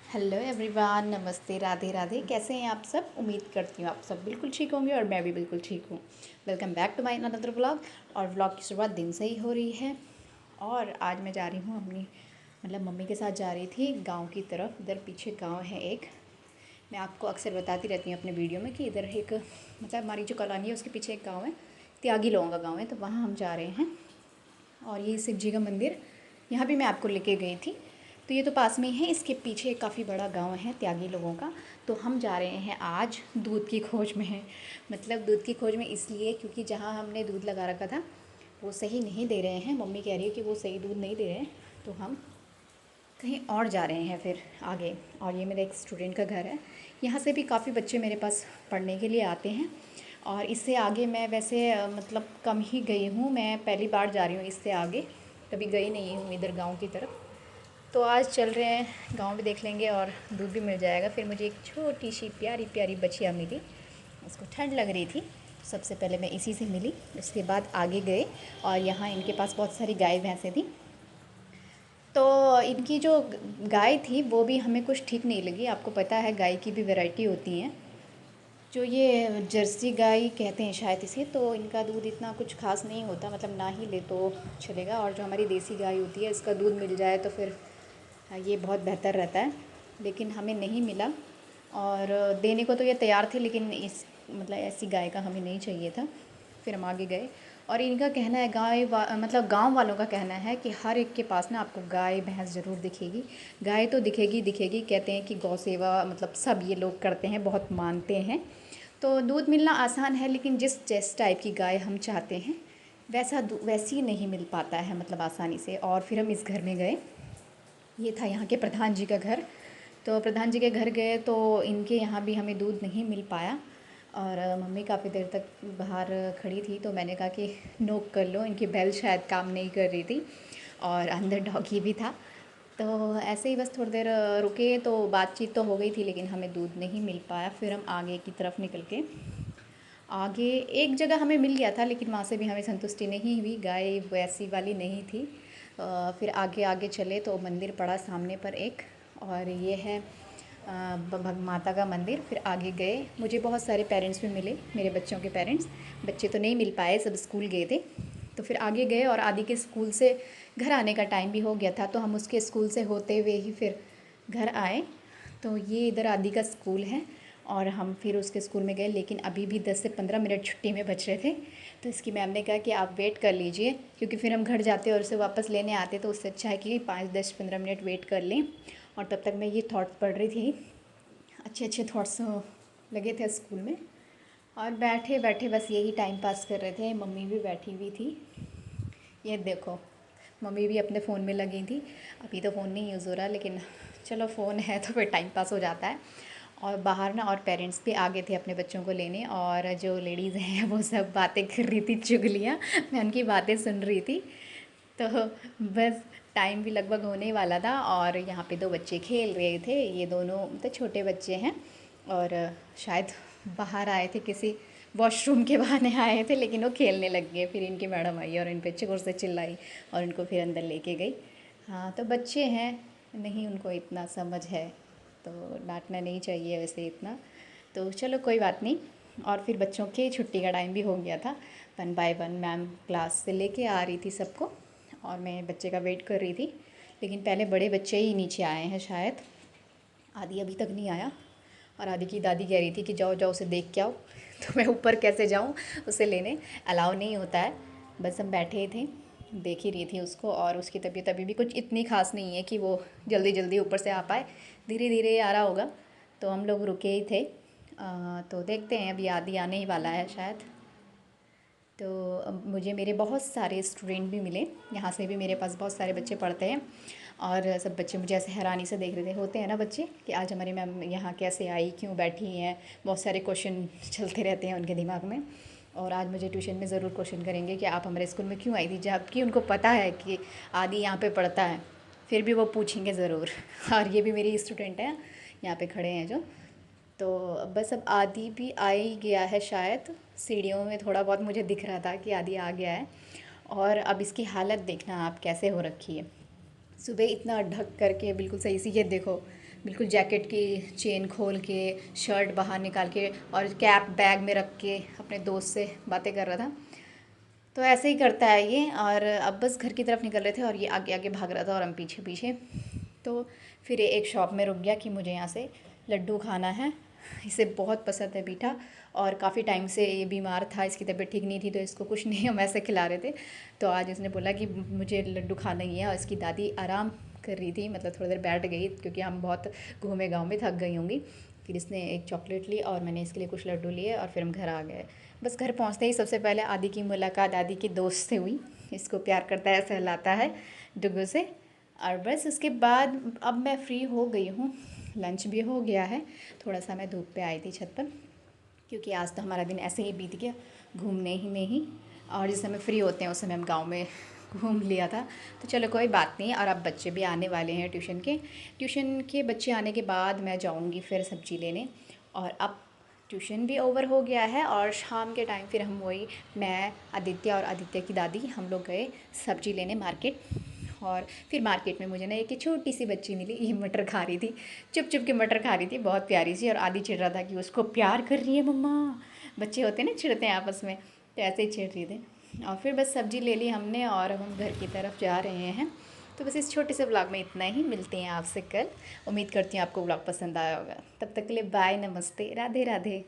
Hello everyone, नमस्ते, राधे राधे। कैसे हैं आप सब? उम्मीद करती हूँ आप सब बिल्कुल ठीक होंगे और मैं भी बिल्कुल ठीक हूँ। Welcome back to my another vlog. और व्लॉग की शुरुआत दिन से ही हो रही है। और आज मैं जा रही हूँ अपनी मम्मी के साथ जा रही थी गांव की तरफ। इधर पीछे गांव है एक। मैं आपको अक्सर बताती रहती हूँ अपने वीडियो में कि इधर एक हमारी जो कॉलोनी है उसके पीछे एक गाँव है, त्यागी लोगों का गाँव है। तो वहाँ हम जा रहे हैं। और ये शिव जी का मंदिर, यहाँ भी मैं आपको लेके गई थी। तो ये तो पास में ही है। इसके पीछे काफ़ी बड़ा गांव है त्यागी लोगों का। तो हम जा रहे हैं आज दूध की खोज में है। दूध की खोज में इसलिए क्योंकि जहाँ हमने दूध लगा रखा था वो सही नहीं दे रहे हैं। मम्मी कह रही है कि वो सही दूध नहीं दे रहे हैं, तो हम कहीं और जा रहे हैं फिर आगे। और ये मेरा एक स्टूडेंट का घर है। यहाँ से भी काफ़ी बच्चे मेरे पास पढ़ने के लिए आते हैं। और इससे आगे मैं वैसे कम ही गई हूँ। मैं पहली बार जा रही हूँ इससे आगे, कभी गई नहीं हूँ इधर गांव की तरफ। तो आज चल रहे हैं, गांव भी देख लेंगे और दूध भी मिल जाएगा। फिर मुझे एक छोटी सी प्यारी प्यारी बछिया मिली। उसको ठंड लग रही थी, सबसे पहले मैं इसी से मिली। उसके बाद आगे गए और यहाँ इनके पास बहुत सारी गाय भैंसें थी। तो इनकी जो गाय थी वो भी हमें कुछ ठीक नहीं लगी। आपको पता है गाय की भी वैरायटी होती हैं। जो ये जर्सी गाय कहते हैं शायद इसे, तो इनका दूध इतना कुछ खास नहीं होता, ना ही ले तो चलेगा। और जो हमारी देसी गाय होती है इसका दूध मिल जाए तो फिर ये बहुत बेहतर रहता है। लेकिन हमें नहीं मिला। और देने को तो ये तैयार थे, लेकिन इस ऐसी गाय का हमें नहीं चाहिए था। फिर हम आगे गए। और इनका कहना है गांव वालों का कहना है कि हर एक के पास ना आपको गाय भैंस ज़रूर दिखेगी। गाय तो दिखेगी दिखेगी। कहते हैं कि गौ सेवा सब ये लोग करते हैं, बहुत मानते हैं। तो दूध मिलना आसान है, लेकिन जिस टाइप की गाय हम चाहते हैं वैसी नहीं मिल पाता है आसानी से। और फिर हम इस घर में गए। ये था यहाँ के प्रधान जी का घर। तो प्रधान जी के घर गए तो इनके यहाँ भी हमें दूध नहीं मिल पाया। और मम्मी काफ़ी देर तक बाहर खड़ी थी, तो मैंने कहा कि नोक कर लो। इनकी बेल शायद काम नहीं कर रही थी और अंदर डॉगी भी था। तो ऐसे ही बस थोड़ी देर रुके तो बातचीत तो हो गई थी, लेकिन हमें दूध नहीं मिल पाया। फिर हम आगे की तरफ निकल के आगे एक जगह हमें मिल गया था, लेकिन वहाँ से भी हमें संतुष्टि नहीं हुई। गाय वैसी वाली नहीं थी। फिर आगे आगे चले तो मंदिर पड़ा सामने पर एक, और ये है माता का मंदिर। फिर आगे गए, मुझे बहुत सारे पेरेंट्स भी मिले, मेरे बच्चों के पेरेंट्स। बच्चे तो नहीं मिल पाए, सब स्कूल गए थे। तो फिर आगे गए और आदि के स्कूल से घर आने का टाइम भी हो गया था, तो हम उसके स्कूल से होते हुए ही फिर घर आए। तो ये इधर आदि का स्कूल है और हम फिर उसके स्कूल में गए। लेकिन अभी भी 10 से 15 मिनट छुट्टी में बच रहे थे। तो इसकी मैम ने कहा कि आप वेट कर लीजिए, क्योंकि फिर हम घर जाते और उसे वापस लेने आते, तो उससे अच्छा है कि 5-10-15 मिनट वेट कर लें। और तब तक मैं ये थॉट्स पढ़ रही थी, अच्छे अच्छे थॉट्स लगे थे स्कूल में। और बैठे बैठे बस यही टाइम पास कर रहे थे। मम्मी भी बैठी हुई थी। ये देखो, मम्मी भी अपने फ़ोन में लगी थी। अभी तो फ़ोन नहीं यूज़ हो रहा, लेकिन चलो फ़ोन है तो फिर टाइम पास हो जाता है। और बाहर ना और पेरेंट्स भी आगे थे अपने बच्चों को लेने, और जो लेडीज़ हैं वो सब बातें कर रही थी, चुगलियाँ। मैं उनकी बातें सुन रही थी। तो बस टाइम भी लगभग होने वाला था। और यहाँ पे दो बच्चे खेल रहे थे। ये दोनों तो छोटे बच्चे हैं और शायद बाहर आए थे, किसी वॉशरूम के बहाने आए थे, लेकिन वो खेलने लग गए। फिर इनकी मैडम आई और इन पे जोर से चिल्लाई और इनको फिर अंदर लेके गई। हाँ, तो बच्चे हैं, नहीं उनको इतना समझ है, तो डांटना नहीं चाहिए वैसे इतना। तो चलो कोई बात नहीं। और फिर बच्चों की छुट्टी का टाइम भी हो गया था। 1 बाय 1 मैम क्लास से लेके आ रही थी सबको, और मैं बच्चे का वेट कर रही थी। लेकिन पहले बड़े बच्चे ही नीचे आए हैं शायद, आदि अभी तक नहीं आया। और आदि की दादी कह रही थी कि जाओ जाओ उसे देख के आओ। तो मैं ऊपर कैसे जाऊँ उसे लेने, अलाउ नहीं होता है। बस हम बैठे थे, देख ही रही थी उसको। और उसकी तबीयत अभी भी कुछ इतनी ख़ास नहीं है कि वो जल्दी जल्दी ऊपर से आ पाए, धीरे धीरे आ रहा होगा। तो हम लोग रुके ही थे। तो देखते हैं, अभी आदि आने ही वाला है शायद। तो अब मुझे मेरे बहुत सारे स्टूडेंट भी मिले, यहाँ से भी मेरे पास बहुत सारे बच्चे पढ़ते हैं। और सब बच्चे मुझे ऐसे हैरानी से देख रहे थे। होते हैं ना बच्चे कि आज हमारी मैम यहाँ कैसे आई, क्यों बैठी हैं, बहुत सारे क्वेश्चन चलते रहते हैं उनके दिमाग में। और आज मुझे ट्यूशन में ज़रूर क्वेश्चन करेंगे कि आप हमारे स्कूल में क्यों आई थी, जबकि उनको पता है कि आदि यहाँ पे पढ़ता है, फिर भी वो पूछेंगे ज़रूर। और ये भी मेरी स्टूडेंट है, यहाँ पे खड़े हैं जो। तो बस अब आदि भी आ ही गया है शायद। सीढ़ियों में थोड़ा बहुत मुझे दिख रहा था कि आदि आ गया है। और अब इसकी हालत देखना आप कैसे हो रखी है। सुबह इतना ढक करके बिल्कुल सही से, ये देखो बिल्कुल जैकेट की चेन खोल के, शर्ट बाहर निकाल के और कैप बैग में रख के अपने दोस्त से बातें कर रहा था। तो ऐसे ही करता है ये। और अब बस घर की तरफ निकल रहे थे और ये आगे आगे भाग रहा था और हम पीछे पीछे। तो फिर ये एक शॉप में रुक गया कि मुझे यहाँ से लड्डू खाना है। इसे बहुत पसंद है मीठा और काफ़ी टाइम से ये बीमार था, इसकी तबीयत ठीक नहीं थी, तो इसको कुछ नहीं हम ऐसे खिला रहे थे। तो आज इसने बोला कि मुझे लड्डू खाना ही है। और इसकी दादी आराम कर रही थी, मतलब थोड़ी देर बैठ गई क्योंकि हम बहुत घूमे गाँव में, थक गई होंगी। फिर इसने एक चॉकलेट ली और मैंने इसके लिए कुछ लड्डू लिए और फिर हम घर आ गए। बस घर पहुंचते ही सबसे पहले आदि की मुलाकात आदि के दोस्त से हुई। इसको प्यार करता है, सहलाता है डुगू से। और बस उसके बाद अब मैं फ्री हो गई हूँ, लंच भी हो गया है। थोड़ा सा मैं धूप पे आई थी छत पर, क्योंकि आज तो हमारा दिन ऐसे ही बीत गया घूमने ही में ही। और जिस समय फ्री होते हैं उस समय हम गाँव में घूम लिया था। तो चलो कोई बात नहीं। और अब बच्चे भी आने वाले हैं ट्यूशन के बच्चे आने के बाद मैं जाऊंगी फिर सब्ज़ी लेने। और अब ट्यूशन भी ओवर हो गया है और शाम के टाइम फिर हम वही, मैं, आदित्य और आदित्य की दादी, हम लोग गए सब्ज़ी लेने मार्केट। और फिर मार्केट में मुझे ना एक छोटी सी बच्ची मिली, ये मटर खा रही थी, चुप चुप के मटर खा रही थी, बहुत प्यारी सी। और आदि चिढ़ रहा था कि उसको प्यार कर रही है मम्मा। बच्चे होते हैं ना, चिढ़ते हैं आपस में, तो ऐसे ही चिढ़ रहे थे। और फिर बस सब्ज़ी ले ली हमने और अब हम घर की तरफ जा रहे हैं। तो बस इस छोटे से व्लॉग में इतना ही। मिलते हैं आपसे कल। उम्मीद करती हूँ आपको व्लॉग पसंद आया होगा। तब तक के लिए बाय, नमस्ते, राधे राधे।